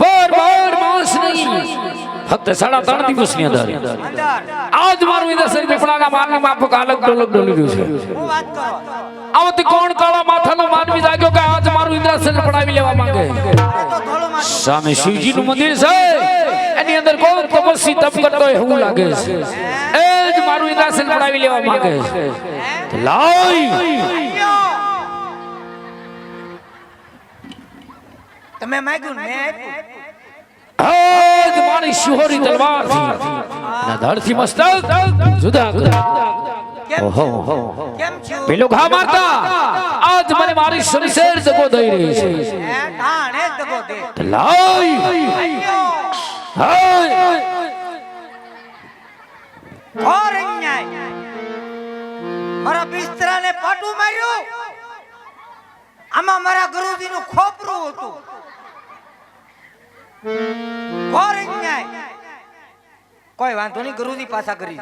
બાર માસ નહીં ફક્ત 3.5 દિવસની અંદર આજ મારું ઇન્દ્રસેન પીપળાના માનની માફક અલગ ડોલક ડોલી રહ્યું છે. હું વાત કરો આવતી કોણ કાળા માથાનો માનવી જાગ્યો કે આજ મારું ઇન્દ્રસેન પડાવી લેવા માંગે. સામે શિવજીનું મંદિર છે એની અંદર કોઈ તપસ્વી તપ કરતો હોય એવું લાગે છે. એ જ મારું ઇન્દ્રસેન પડાવી લેવા માંગે છે. લાય તમે માગ્યું મેં આજ મારી શિહોરી તલવારથી ના ધડથી મસ્તક જુદા ઓહો કેમ છો પેલો ઘા મારતા આજ મને મારી શરીર દગો દઈ રહી છે. ધાણે દગો દે લાય હાય ઘોર અન્યાય મારા બિસ્તરાને પાટું માર્યું આમાં મારા ગુરુજીનું ખોપરું હતું ઘોર અન્યાય કોઈ વાંધો નહીં ગુરુજી પાછા કરી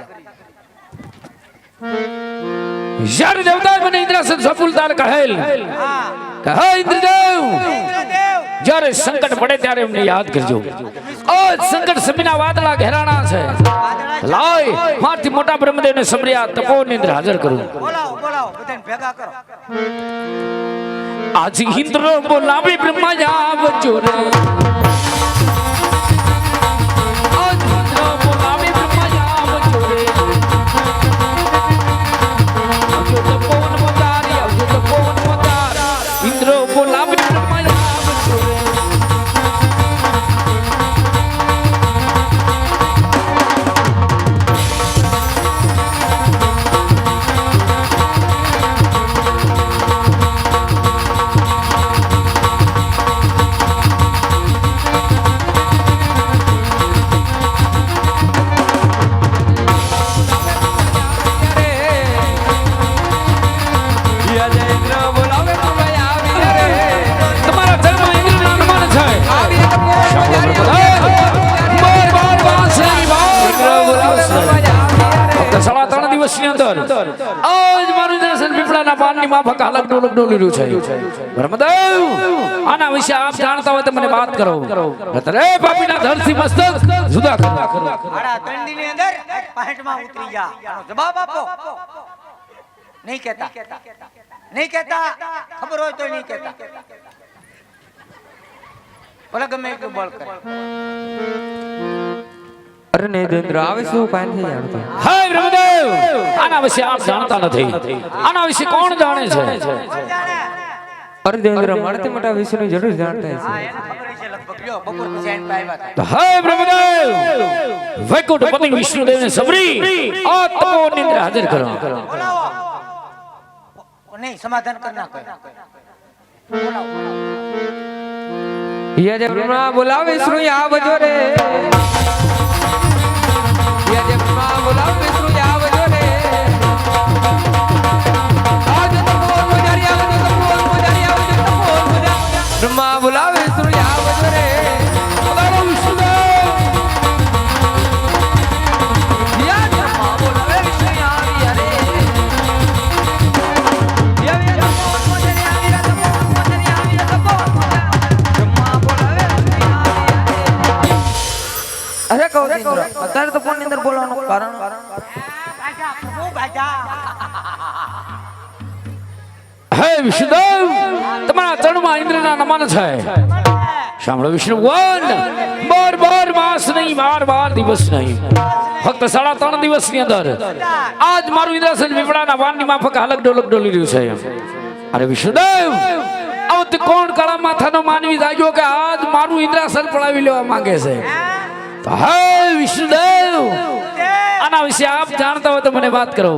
જ્યારે દેવતા મને ઇન્દ્રસેન સફુલદાર કહેલ હા કહે ઇન્દ્રદેવ ઇન્દ્રદેવ જ્યારે સંકટ પડે ત્યારે અમને યાદ કરજો. આજ સંકટ સમયના વાદળા ઘેરાણા છે. લાય મારથી મોટા બ્રહ્મદેવને સમર્યા તપોની અંદર હાજર કરું. બોલાવો બોલાવો બધાને ભેગા કરો આજ ઇન્દ્ર બોલાવે બ્રહ્મા આવજો રે. આજ ઇન્દ્ર બોલાવે બ્રહ્મા આવજો રે. આવજો તપોવન મદારી, આવજો તપોવન મદારી. ઇન્દ્ર બોલાવે બ્રહ્મા આવજો રે. તમારા ધર્મ ઇન્દ્રના નમન છે. ફક્ત 3.5 દિવસની અંદર આજ મારું ઇન્દ્રસેન પીપળાના પાનની માફક અલગ ડોલક ડોલી રહ્યું છે. બ્રહ્મદેવ આના વિશે આપ જાણતા હોય તો મને વાત કરો. અરે પાપીના ધરથી મસ્તક જુદા કરો. આડા દંડીની અંદર 65માં ઉતરી જા આનો જવાબ આપો નહીં કહેતા નહીં કહેતા ખબર હોય તો નહીં કહેતા ભલે ગમે એટલું બળ કરે અરે નરેન્દ્ર આવે શું કાન થઈ જાણતો હે બ્રહ્મદેવ આના વિશે આપ જાણતા નથી. આના વિશે કોણ જાણે છે? અરે દેવેન્દ્ર મળતે મોટા વિષયની જરૂર જાણતા હા છે. એને ખબર છે લગભગ લ્યો બપોર પછી આઈને આવ્યા હતા હે બ્રહ્મદેવ વૈકુંઠ પતિ વિષ્ણુદેવને સબરી આ તપોની અંદર હાજર કરો. બોલાવો નહીં સમાધાન કર નાખો બોલાવો યજે બ્રહ્મા બોલાવે શ્રુય આવજો રે. યજે બ્રહ્મા બોલાવે શ્રુય આવજો રે. આવજો તો બોલ પૂજારી આવજો તો બોલ પૂજારી આવજો તો બોલ પૂજારી. બ્રહ્મા બોલાવે શ્રુય આવજો રે. બોલાવો વિષ્ણુદેવ. યજે બ્રહ્મા બોલાવે શ્રુય આવ્યા રે. યજે બ્રહ્મા પૂજારી આવ્યા તો બોલ પૂજારી આવ્યા તો બોલ પૂજારી. બ્રહ્મા બોલાવે શ્રુય આવ્યા રે. અરે કહો દેન્દ્ર અત્યારે તો ફોન ની અંદર બોલવાનું કારણ બાજા પ્રભુ બાજા હે વિષ્ણુદેવ તમારા ચરણમાં ઇન્દ્રના નમન છે. સાંભળો વિષ્ણુ ભગવાન 12 માસ નહીં 12 દિવસ નહીં ફક્ત 3.5 દિવસની અંદર આજ મારું ઇન્દ્રસેન પીપળાના વાનની માફક અલગ ડોલક ડોલી રહ્યું છે. અરે વિષ્ણુદેવ આવતી કોણ કાળા માથાનો માનવી જાગ્યો કે આજ મારું ઇન્દ્રસેન પડાવી લેવા માંગે છે. તો હે વિષ્ણુદેવ આના વિશે આપ જાણતા હોય તો મને વાત કરો.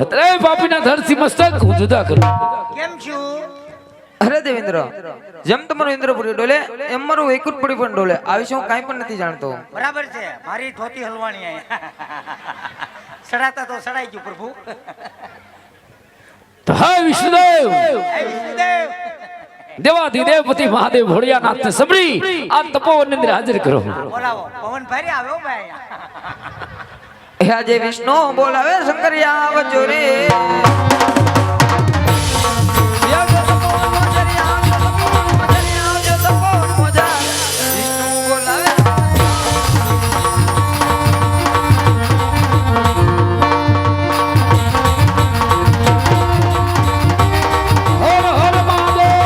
અરે પાપીના ધરથી મસ્તક હું જુદા કરું. કેમ છું અરે દેવેન્દ્ર, જેમ તમારો ઇન્દ્રપુરી ડોલે એમ મારું વૈકુંઠપુરી પણ ડોલે. આ વિશે હું કાંઈ પણ નથી જાણતો. બરાબર છે, મારી ધોતી હલવાણી અહીંયા. સડાતા તો સડાઈ ગયું પ્રભુ. તો હે વિષ્ણુદેવ, હે વિષ્ણુદેવ, દેવાધિદેવપતિ મહાદેવ ભોળિયાનાથને સબરી આ તપોવનની અંદર હાજર કરો. બોલાવો. પવન ભારી આવ્યો ભાઈ અહીંયા. હે આજે વિષ્ણુ બોલાવે શંકરિયા આવજો રે. વિષ્ણુ બોલાવે. હર હર મહાદેવ.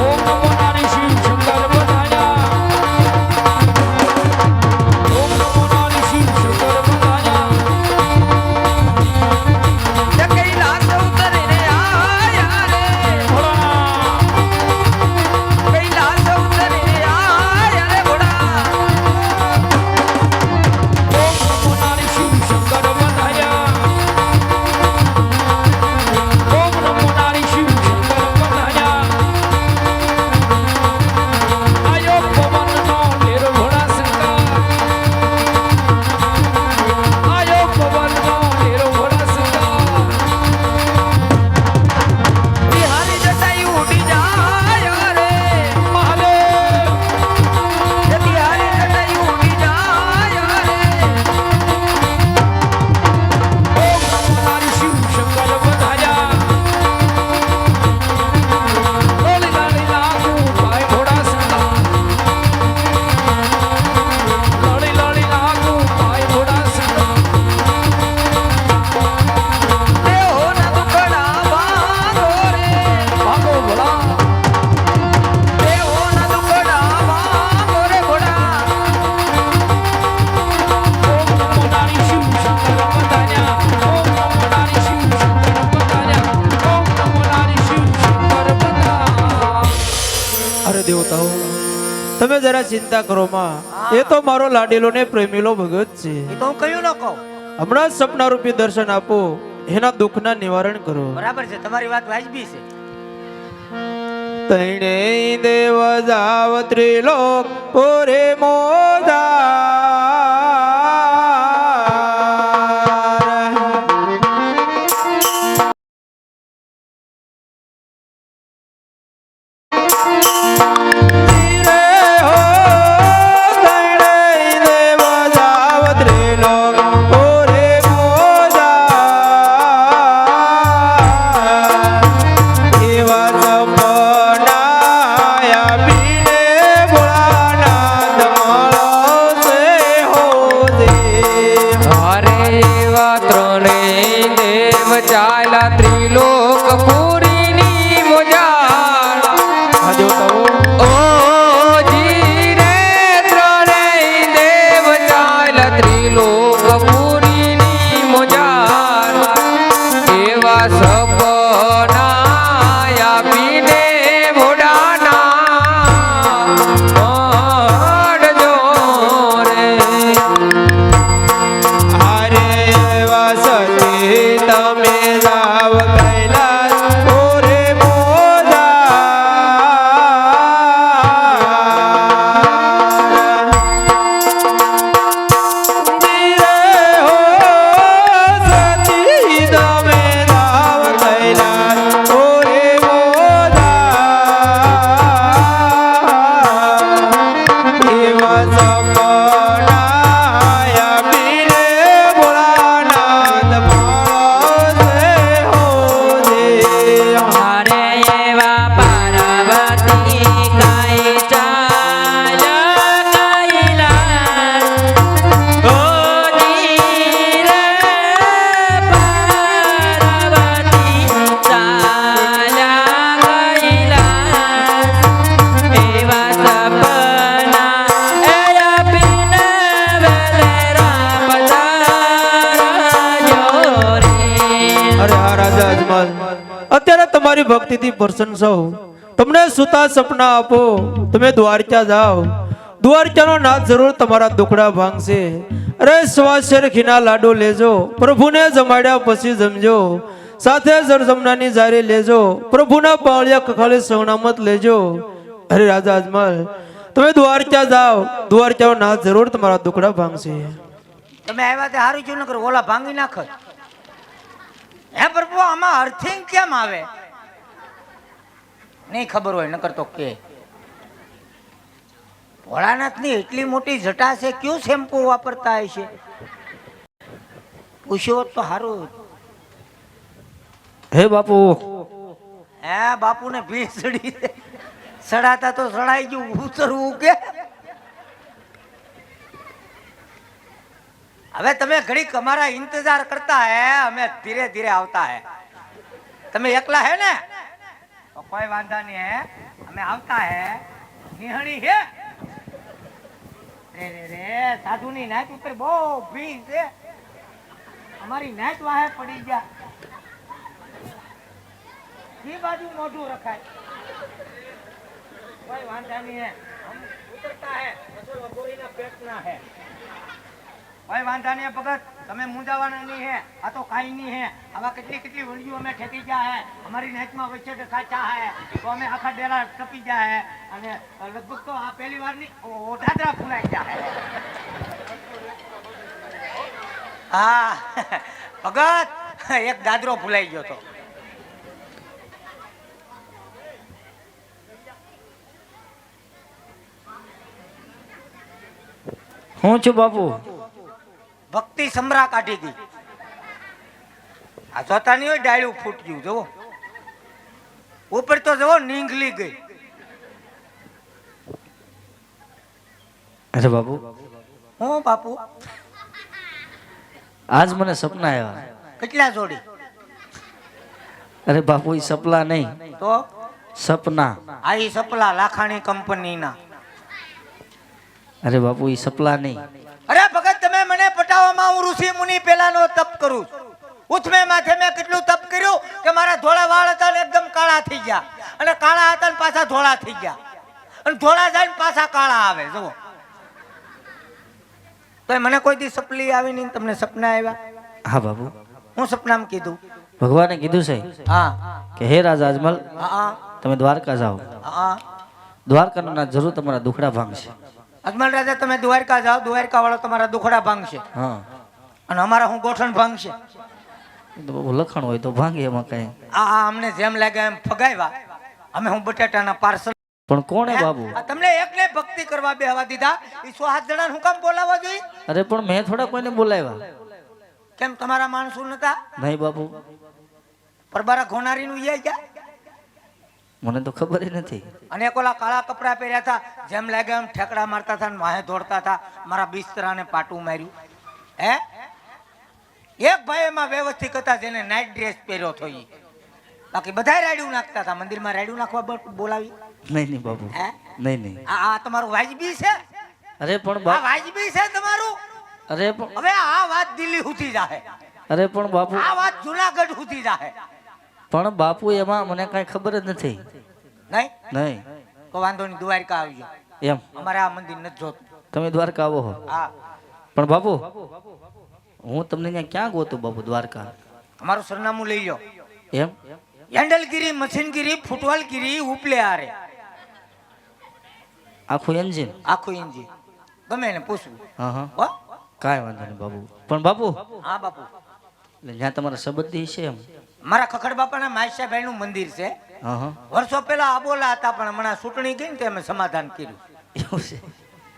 ઓમ નમો નારાયણ શિવ શંકર બધાયા. ઓમ નમો નારાયણ શિવ શંકર બધાયા. તે કૈલાસ ઉતરે રે આયા રે. ભોળાનાથ. કૈલાસ ઉતરે રે આયા રે ઘોડા. ઓમ નમો નારાયણ શિવ શંકર બધાયા. ઓમ નમો નારાયણ શિવ શંકર બધાયા. આયો પવનનો લેર ઘોડા શંકર. આયો પવનનો લેર ઘોડા શંકર. બિહારી જટાઈ ઉડી જાય રે. મહાદેવ. તે બિહારી જટાઈ ઉડી જાય રે. ઓમ નમો નારાયણ શિવ શંકર બધાયા. લોલી લાલી લાગુ પાય ઘોડા શંકર. લોલી લાલી લાગુ પાય ઘોડા શંકર. દેહોના દુખડા ભાંગો રે. ભાગો ભોળા. દેહોના દુખડા ભાંગો રે ઘોડા. ઓમ નમો નારાયણ શિવ શંકર બધાયા. ઓમ નમો નારાયણ શિવ શંકર બધાયા. ઓમ નમો નારાયણ શિવ શંકર બધાયા. અરે દેવતાઓ, તમે જરા ચિંતા કરો માં. એ તો મારો લાડેલો ને પ્રેમીલો ભગત છે. એ તો હું કહ્યું ન કહું. હમણાં જ સપના રૂપી દર્શન આપો, એના દુઃખના નિવારણ કરો. બરાબર છે, તમારી વાત વાજબી છે. તૈણે દેવ જાવ ત્રિલોક પોરે અરે એવા ત્રણેય દેવ ચાલ્યા ત્રિલોક પુરીની મોજાળ. ઓ જી રે ત્રણેય દેવ ચાલ્યા ત્રિલોક પુરીની મોજાળ. એવા સપના આપીને ભોળાનાથ મળજો રે. અરે એવા સતી તમે જાવ કૈલાસ પોરે અરે એવા પાર્વતી કાંઈ ચાલ્યા કૈલાસ. ઓ જી રે પાર્વતી ચાલ્યા કૈલાસ. એવા સપના એ આપીને વેલેરા પધારજો રે. અરે હા રાજા અજમલ, અત્યારે તમારી ભક્તિથી પ્રસન્ન છું. તમને સુતા સપના આપો, તમે દ્વારકા જાઓ. દ્વારકાનો નાથ જરૂર તમારા દુખડા ભાંગશે. અરે સ્વાશેર ઘીના લાડુ લેજો, પ્રભુને જમાડ્યા પછી જમજો. સાથે જરજમનાની જારી લેજો, પ્રભુના પાળિયા કખાલે સૌનામત લેજો. અરે રાજા અજમલ, તમે દ્વારકા જાઓ, દ્વારકાનો નાથ જરૂર તમારા દુખડા ભાંગશે. તમે આવ્યા તે સારું છું, નકર ઓલા ભાંગી નાખત. હે પ્રભુ, આમાં અર્થિંગ કેમ આવે? નહીં ખબર હોય નકર તો કે ભોળાનાથની એટલી મોટી જટા છે, કયું શેમ્પુ વાપરતા હશે? પૂછ્યો તો સારું. હે બાપુ, હે બાપુને ભીડ ચડી છે. સડાતા તો સડાઈ ગયું, ઉતરવું કે? હવે તમે ઘડીક અમારા ઇંતજાર કરતા હે, અમે ધીરે ધીરે આવતા હે. તમે એકલા હે ને તો કોઈ વાંધા નહીં હે, અમે આવતા હે. નિહણી હે રે રે રે, સાધુની નાચ ઉપર બહુ ભીડ છે. અમારી નાચ વાહે પડી ગયા. ઈ બાજુ મોઢું રખાય. કોઈ વાંધા નહીં હે, હમ ઉતરતા હે. રસોઈ વઘોરીના પેટના હે. કોઈ વાંધા નહીં ભગત, તમે મૂંઝાવાના નહીં હે. આ તો કાંઈ નહીં હે. આવા કેટલી કેટલી વંડીઓ અમે ઠેકી ગયા હે. અમારી નેચમાં વચ્ચે સાચા હે તો અમે આખા ડેરા ટપી ગયા હે. અને લગભગ તો આ પહેલી વાર ની ઓઢાદરા ફૂલાઈ ગયા હે. હા ભગત, એક દાદરો ફૂલાઈ ગયો તો. હું છું બાપુ. ભક્તિ સમરા કાઢી ગઈ. આ જોતા નહીં હોય, ડાળ્યું ફૂટ્યું જુઓ. ઉપર તો જુઓ નીંગલી ગઈ. અરે બાપુ, હું બાપુ આજ મને સપના આવ્યા. કેટલા જોડી? અરે બાપુ, એ સપલા નહીં, તો સપના. આ ઈ સપલા લાખાણી કંપનીના. અરે બાપુ, એ સપલા નહીં. અરે ભગત, તમે મને પટાવવામાં હું ઋષિ મુનિ પેલાનો તપ કરું છું. ઉથમે માથે મેં કેટલું તપ કર્યું કે મારા ધોળા વાળ હતા ને એકદમ કાળા થઈ ગયા, અને કાળા હતા ને પાછા ધોળા થઈ ગયા, અને ધોળા જાય ને પાછા કાળા આવે. જુઓ તો મને કોઈ દી સપલી આવી નહીં, તમને સપના આવ્યા? હા બાપુ, હું સપનામાં કીધું? ભગવાને કીધું છે હા કે હે રાજા અજમલ, હા તમે દ્વારકા જાઓ. હા. દ્વારકાનો નાથ જરૂર તમારા દુખડા ભાંગશે. અજમલ રાજા, તમે દ્વારકા જાઓ, દ્વારકા વાળો તમારા દુખડા ભાંગશે, હા, અને અમારા હું ગોઠણ ભાંગશે. એ તો બાપુ લખણ હોય તો ભાંગે, એમાં કઈ. આ અમને જેમ લાગે એમ ફગાવ્યા. અમે હું બટાટાના પાર્સલ. પણ કોણે બાપુ? તમને એકને ભક્તિ કરવા બેહવા દીધા, ઈ 100 જણાને હું કામ બોલાવવા જોઈએ? અરે પણ મેં થોડા કોઈને બોલાવ્યા. કેમ તમારા માણસો નતા? નહીં બાપુ, પરબારા ઘોનારીનું ઈ ગયા. મને તો ખબર નથી. અને એક ઓલા કાળા કપડા પહેર્યા હતા, જેમ લાગે એમ ઠેકડા મારતા હતા ને માહે દોડતા હતા. મારા બિસ્તરાને પાટું માર્યું. હે એક ભાઈ એમાં વ્યવસ્થિત હતા જેને નાઇટ ડ્રેસ પહેર્યો હતો. ઈ બાકી બધાય રાડ્યું નાખતા હતા. મંદિરમાં રાડ્યું નાખવા બોલાવી? નહીં નહીં બાપુ, હે નહીં નહીં. આ તમારું વાજબી છે? અરે પણ આ બાપુ, વાજબી છે તમારું? અરે પણ, હવે આ વાત દિલ્હી સુધી જાહે, અરે પણ બાપુ, આ વાત જુનાગઢ સુધી જાહે. પણ બાપુ એમાં મને કઈ ખબર જ નથી. નહીં નહીં તો વાંધો નહીં, દ્વારકા આવજો. એમ અમારે આ મંદિર નથી જોતું. તમે દ્વારકા આવો હો. હા, પણ બાપુ, હું તમને ત્યાં ક્યાં ગોતું બાપુ? દ્વારકા. અમારું સરનામું લઈ લો. એમ? હેન્ડલગીરી, મશીનગીરી, ફૂટવાલગીરી, ઉપલે આરે. આખું એન્જિન? આખું ઇન્જિન. ગમે એને પૂછવું. હા હા, હો? કાંઈ વાંધો નહીં બાપુ. પણ બાપુ, હા બાપુ, એટલે જ્યાં તમારા સંબંધી છે એમ? મારા ખખડ બાપાના માસ્યાભાઈ નું મંદિર છે. હા હા, વર્ષો પહેલા આબોલા હતા, પણ હમણાં ચૂંટણી ગઈ ને તે અમે સમાધાન કર્યું. એવું છે?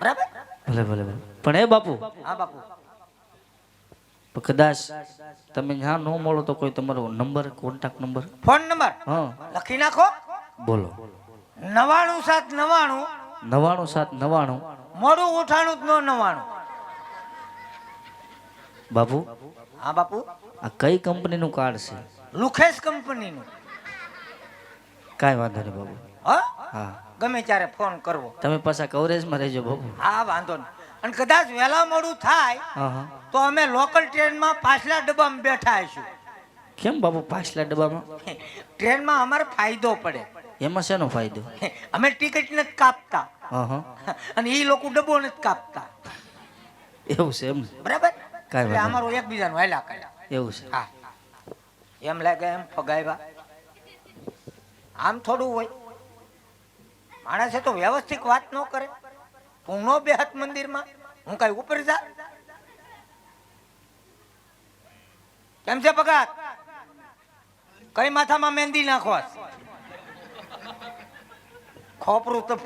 બરાબર? ભલે ભલે ભલે. પણ એ બાપુ, હા બાપુ. પણ કદાચ તમે જ્યાં ન મળો તો કોઈ તમારો number, contact number? Phone number હા, લખી નાખો. બોલો. 99799 99 મોડું ઉઠાણું જ નો 99. બાપુ, હા બાપુ. આ કઈ કંપનીનું કાર્ડ છે? લુખેશ કંપનીનું. કાંઈ વાંધો નહીં બાપુ. હા, હા, ગમે ત્યારે ફોન કરવો. તમે પાછા કવરેજમાં રહેજો બાપુ. હા વાંધો નહીં. અને કદાચ વહેલા મોડું થાય હા હા. તો અમે લોકલ ટ્રેનમાં પાછલા ડબ્બામાં બેઠા હશું. કેમ બાપુ પાછલા ડબ્બામાં? ટ્રેનમાં અમારે ફાયદો પડે. એમાં શેનો ફાયદો? અમે ટિકિટ નથી કાપતા, હા હા, અને એ લોકો ડબ્બો નથી કાપતા. એવું છે એમ? બરાબર? કાંઈ એટલે વાંધો અમારું એકબીજાનું હાલ્યા કરે. એવું છે? હા. એમ લાગે એમ ફગાવ્યા. આમ થોડું હોય. માણસે તો વ્યવસ્થિત વાત ન કરે. તું નો બેહત મંદિરમાં, હું કઈ ઉપર જા. કેમ છે ભગત? કઈ માથામાં મહેંદી નાખવા? ખોપરું તો